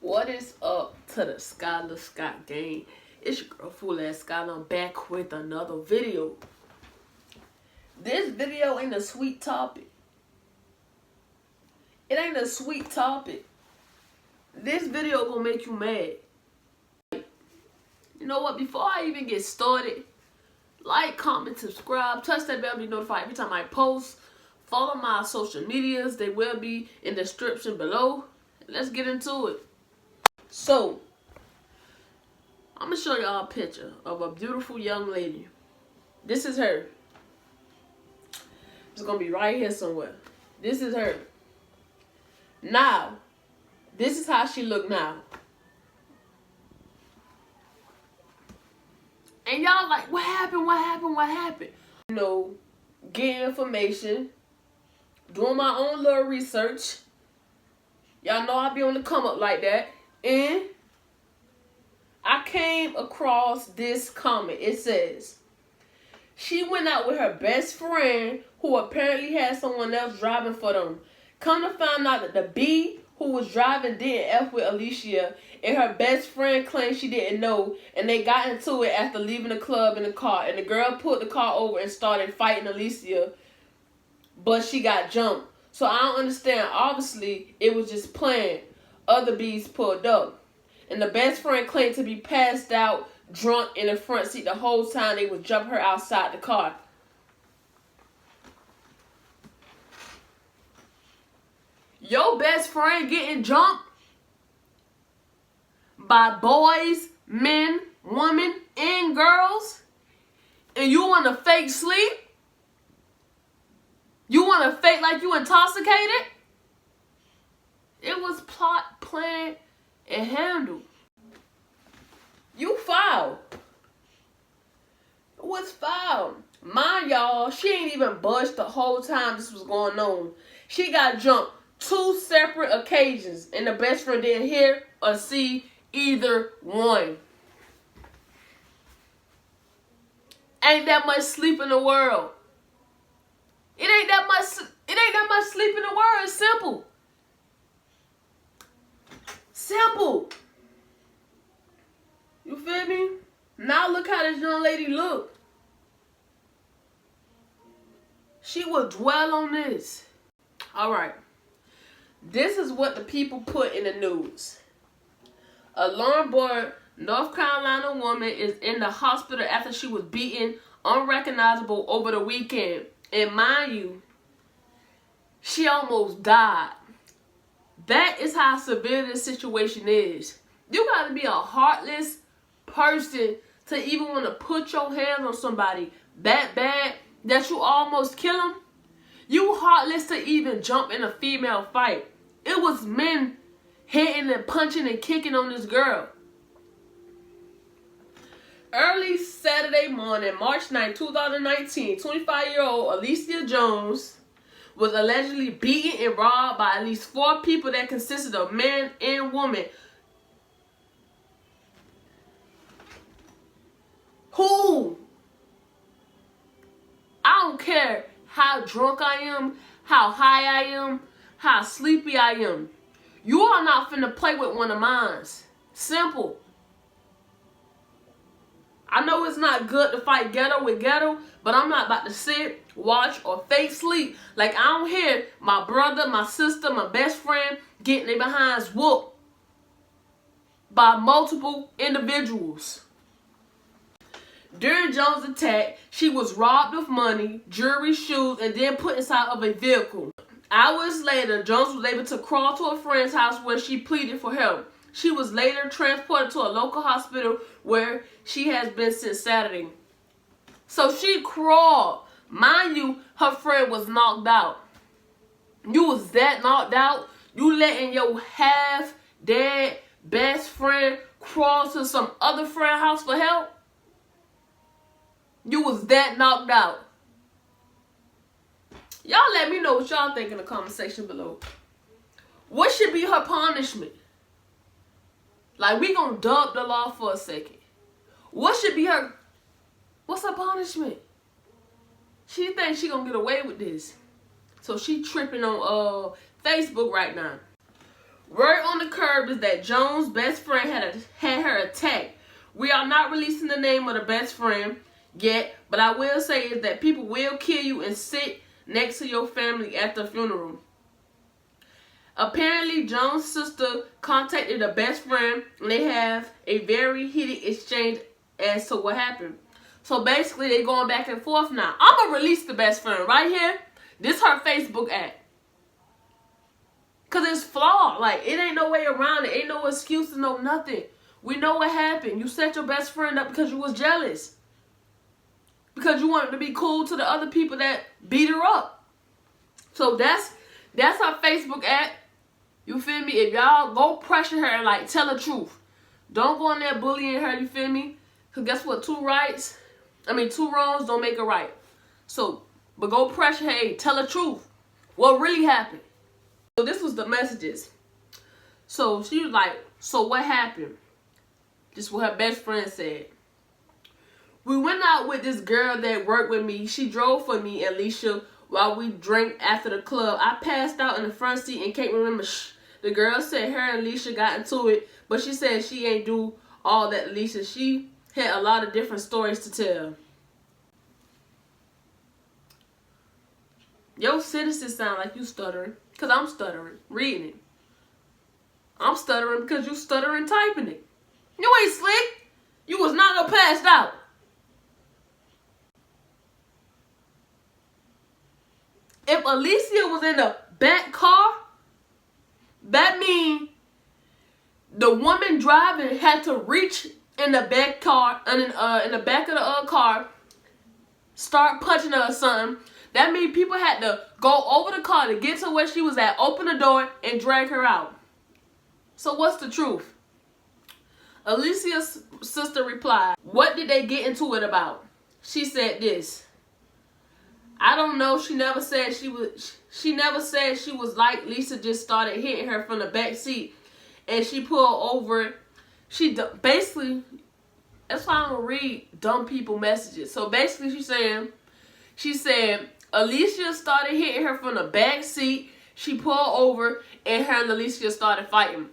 What is up to the Skylar Scott gang? It's your girl Fool Ass Skylar. I'm back with another video. This video ain't a sweet topic. It ain't a sweet topic. This video gonna make you mad. You know what? Before I even get started, like, comment, subscribe, touch that bell to be notified every time I post. Follow my social medias. They will be in the description below. Let's get into it. So, I'm going to show y'all a picture of a beautiful young lady. This is her. It's going to be right here somewhere. This is her. Now, this is how she look now. And y'all like, what happened, what happened, what happened? You know, getting information, doing my own little research. Y'all know I be on the come up like that. And I came across this comment. It says, she went out with her best friend who apparently had someone else driving for them. Come to find out that the B who was driving didn't F with Alicia, and her best friend claimed she didn't know, and they got into it after leaving the club in the car, and the girl pulled the car over and started fighting Alicia, but she got jumped. So I don't understand. Obviously, it was just planned. Other B's pulled up. And the best friend claimed to be passed out, drunk in the front seat the whole time they would jump her outside the car. Your best friend getting jumped by boys, men, women, and girls, and you want to fake sleep? You want to fake like you intoxicated? It was plot, planned, and handled. You foul. It was foul. Mind y'all, she ain't even budged the whole time this was going on. She got jumped 2 separate occasions, and the best friend didn't hear or see either one. Ain't that much sleep in the world. It ain't that much sleep in the world. It's simple. Simple. You feel me? Now look how this young lady look. She will dwell on this. Alright. This is what the people put in the news. A Laurinburg, North Carolina woman is in the hospital after she was beaten unrecognizable over the weekend. And mind you, she almost died. That is how severe this situation is. You gotta be a heartless person to even want to put your hands on somebody that bad that you almost kill them. You heartless to even jump in a female fight. It was men hitting and punching and kicking on this girl. Early Saturday morning, March 9, 2019, 25-year-old Alicia Jones was allegedly beaten and robbed by at least 4 people that consisted of men and women. Who? I don't care how drunk I am, how high I am, how sleepy I am. You are not finna play with one of mine. Simple. I know it's not good to fight ghetto with ghetto, but I'm not about to sit, watch, or fake sleep like I don't hear my brother, my sister, my best friend getting their behinds whooped by multiple individuals. During Jones' attack, she was robbed of money, jewelry, shoes, and then put inside of a vehicle. Hours later, Jones was able to crawl to a friend's house where she pleaded for help. She was later transported to a local hospital where she has been since Saturday. So she crawled. Mind you, her friend was knocked out. You was that knocked out? You letting your half-dead best friend crawl to some other friend's house for help? You was that knocked out. Y'all let me know what y'all think in the comment section below. What should be her punishment? Like, we gonna dub the law for a second. What should be her... What's her punishment? She thinks she gonna get away with this. So she tripping on Facebook right now. Word on the curb is that Jones' best friend had her attacked. We are not releasing the name of the best friend yet, but I will say is that people will kill you and sit next to your family at the funeral. Apparently, Jones' sister contacted the best friend and they have a very heated exchange as to what happened. So basically, they're going back and forth now. I'm going to release the best friend right here. This her Facebook ad. Because it's flawed. Like, it ain't no way around it. Ain't no excuses, no nothing. We know what happened. You set your best friend up because you was jealous. Because you wanted to be cool to the other people that beat her up. So that's her Facebook ad. You feel me? If y'all go pressure her and like tell the truth. Don't go in there bullying her, you feel me? Because guess what? Two wrongs don't make a right. So, but go pressure her, hey, tell the truth. What really happened? So this was the messages. So she was like, so what happened? This is what her best friend said. We went out with this girl that worked with me. She drove for me, Alicia, while we drank after the club. I passed out in the front seat and can't remember. The girl said her and Alicia got into it, but she said she ain't do all that, Alicia. She had a lot of different stories to tell. Your sentences sound like you stuttering, because I'm stuttering, reading it. I'm stuttering because you stuttering typing it. You ain't slick. You was not no passed out. If Alicia was in the back car, that means the woman driving had to reach in the back car, and in the back of the car, start punching her or something. That means people had to go over the car to get to where she was at, open the door, and drag her out. So what's the truth? Alicia's sister replied, what did they get into it about? She said this. I don't know. She never said she was like Lisa just started hitting her from the back seat and she pulled over. Basically, that's why I don't read dumb people messages. So basically she said Alicia started hitting her from the back seat. She pulled over and her and Alicia started fighting.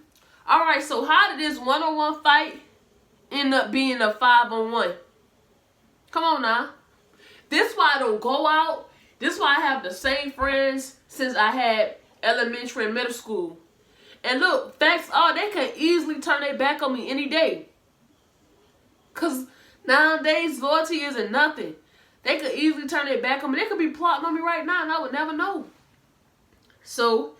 Alright, so how did this one-on-one fight end up being a 5-on-1? Come on now. This why I don't go out. This why I have the same friends since I had elementary and middle school. And look, facts are they can easily turn their back on me any day. Because nowadays, loyalty isn't nothing. They could easily turn their back on me. They could be plotting on me right now and I would never know. So,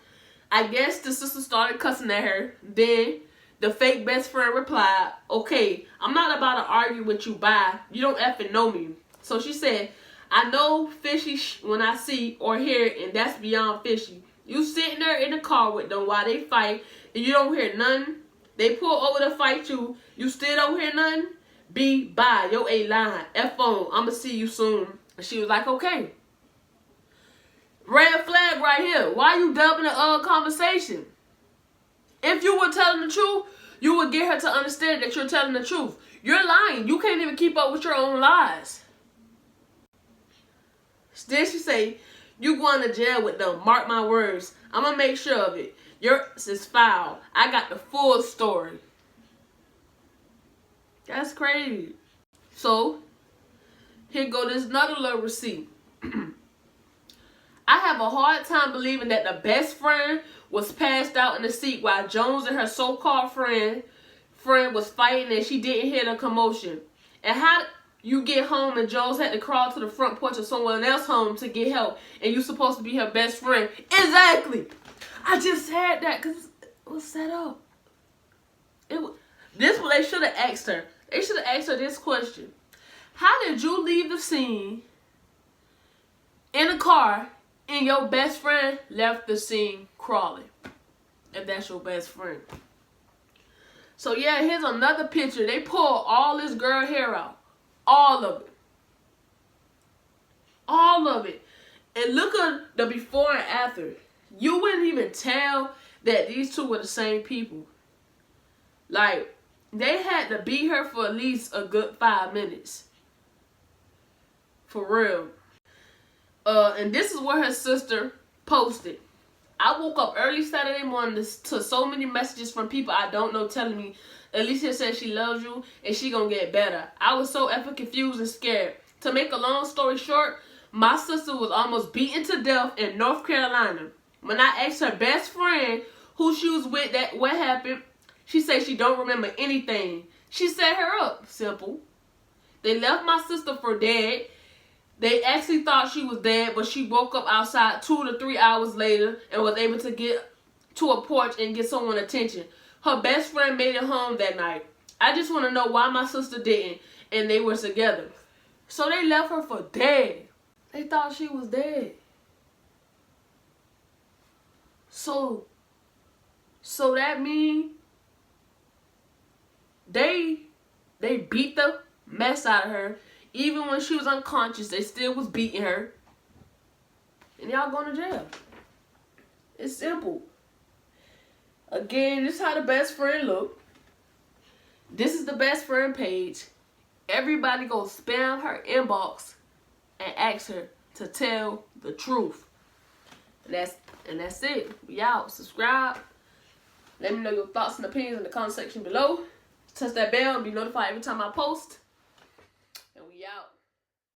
I guess the sister started cussing at her. Then, the fake best friend replied, okay, I'm not about to argue with you, bye. You don't effing know me. So she said, I know fishy when I see or hear it, and that's beyond fishy. You sitting there in the car with them while they fight, and you don't hear nothing. They pull over to fight you. You still don't hear nothing? B, bye. Yo, A line. F on. I'ma see you soon. And she was like, okay. Red flag right here. Why you dubbing the conversation? If you were telling the truth, you would get her to understand that you're telling the truth. You're lying. You can't even keep up with your own lies. Then she say, you going to jail with them. Mark my words. I'm going to make sure of it. Yours is foul. I got the full story. That's crazy. So, here go this another little receipt. I have a hard time believing that the best friend was passed out in the seat while Jones and her so-called friend was fighting and she didn't hear the commotion. And how you get home and Jones had to crawl to the front porch of someone else's home to get help and you supposed to be her best friend. Exactly. I just said that because it was set up. This what they should have asked her. They should have asked her this question. How did you leave the scene in a car and your best friend left the scene crawling? If that's your best friend. So yeah, here's another picture. They pulled all this girl hair out. All of it. All of it. And look at the before and after. You wouldn't even tell that these two were the same people. Like, they had to beat her for at least a good 5 minutes. For real. And this is what her sister posted. I woke up early Saturday morning to so many messages from people I don't know telling me, Alicia said she loves you and she gonna get better. I was so effing confused and scared. To make a long story short, my sister was almost beaten to death in North Carolina. When I asked her best friend who she was with what happened, she said she don't remember anything. She set her up. Simple. They left my sister for dead. They actually thought she was dead, but she woke up outside 2 to 3 hours later and was able to get to a porch and get someone's attention. Her best friend made it home that night. I just want to know why my sister didn't, and they were together. So they left her for dead. They thought she was dead. So that means they beat the mess out of her. Even when she was unconscious, they still was beating her. And y'all going to jail. It's simple. Again, this is how the best friend look. This is the best friend page. Everybody go spam her inbox and ask her to tell the truth. And that's it. We out. Subscribe. Let me know your thoughts and opinions in the comment section below. Touch that bell and be notified every time I post. And we out.